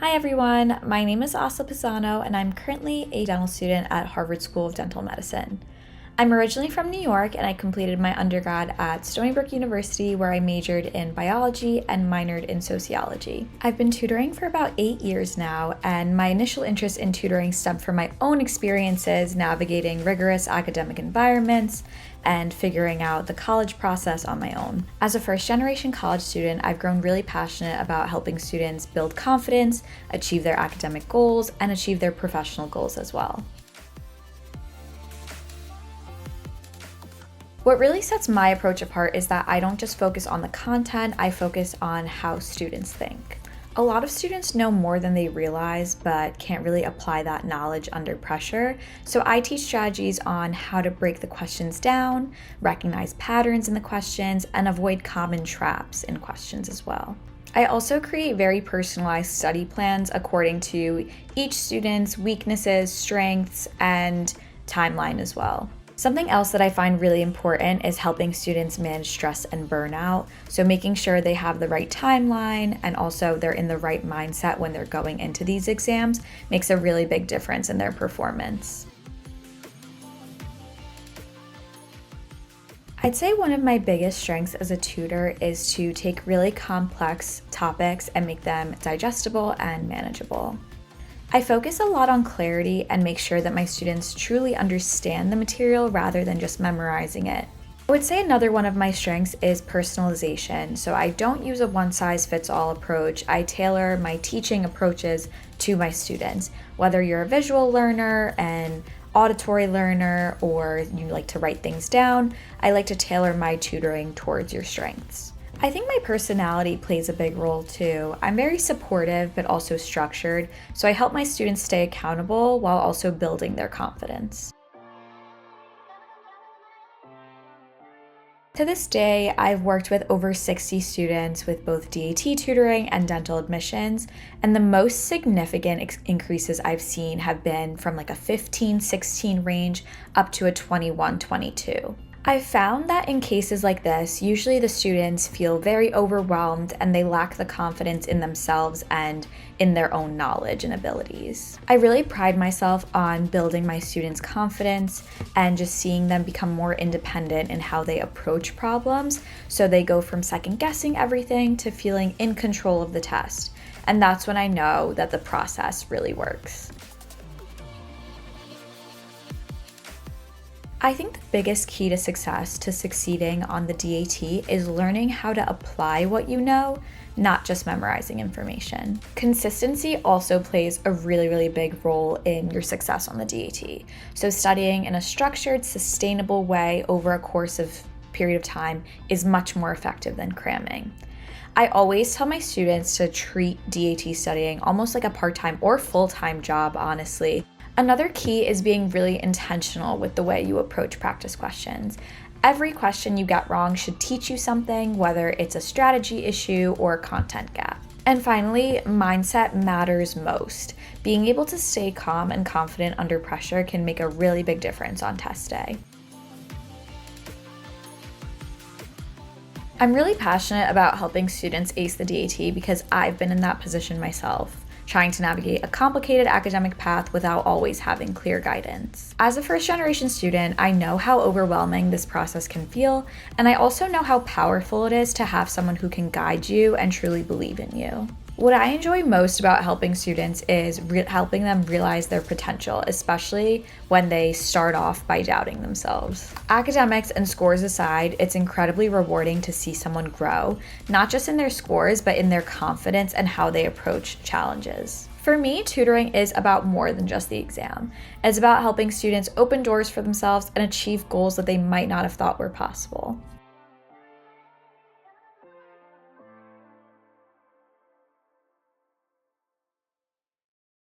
Hi everyone, my name is Asli and I'm currently a dental student at Harvard School of Dental Medicine. I'm originally from New York and I completed my undergrad at Stony Brook University where I majored in biology and minored in sociology. I've been tutoring for about 8 years now, and my initial interest in tutoring stemmed from my own experiences navigating rigorous academic environments and figuring out the college process on my own. As a first-generation college student, I've grown really passionate about helping students build confidence, achieve their academic goals, and achieve their professional goals as well. What really sets my approach apart is that I don't just focus on the content, I focus on how students think. A lot of students know more than they realize, but can't really apply that knowledge under pressure. So I teach strategies on how to break the questions down, recognize patterns in the questions, and avoid common traps in questions as well. I also create very personalized study plans according to each student's weaknesses, strengths, and timeline as well. Something else that I find really important is helping students manage stress and burnout. So making sure they have the right timeline and also they're in the right mindset when they're going into these exams makes a really big difference in their performance. I'd say one of my biggest strengths as a tutor is to take really complex topics and make them digestible and manageable. I focus a lot on clarity and make sure that my students truly understand the material rather than just memorizing it. I would say another one of my strengths is personalization. So I don't use a one-size-fits-all approach. I tailor my teaching approaches to my students. Whether you're a visual learner, an auditory learner, or you like to write things down, I like to tailor my tutoring towards your strengths. I think my personality plays a big role too. I'm very supportive but also structured, so I help my students stay accountable while also building their confidence. To this day, I've worked with over 60 students with both DAT tutoring and dental admissions, and the most significant increases I've seen have been from like a 15-16 range up to a 21-22. I've found that in cases like this, usually the students feel very overwhelmed and they lack the confidence in themselves and in their own knowledge and abilities. I really pride myself on building my students' confidence and just seeing them become more independent in how they approach problems, so they go from second guessing everything to feeling in control of the test. And that's when I know that the process really works. I think the biggest key to success to succeeding on the DAT is learning how to apply what you know, not just memorizing information. Consistency also plays a really big role in your success on the DAT. So studying in a structured, sustainable way over a course of period of time is much more effective than cramming. I always tell my students to treat DAT studying almost like a part-time or full-time job, honestly. Another key is being really intentional with the way you approach practice questions. Every question you get wrong should teach you something, whether it's a strategy issue or a content gap. And finally, mindset matters most. Being able to stay calm and confident under pressure can make a really big difference on test day. I'm really passionate about helping students ace the DAT because I've been in that position myself, trying to navigate a complicated academic path without always having clear guidance. As a first-generation student, I know how overwhelming this process can feel, and I also know how powerful it is to have someone who can guide you and truly believe in you. What I enjoy most about helping students is helping them realize their potential, especially when they start off by doubting themselves. Academics and scores aside, it's incredibly rewarding to see someone grow, not just in their scores, but in their confidence and how they approach challenges. For me, tutoring is about more than just the exam. It's about helping students open doors for themselves and achieve goals that they might not have thought were possible.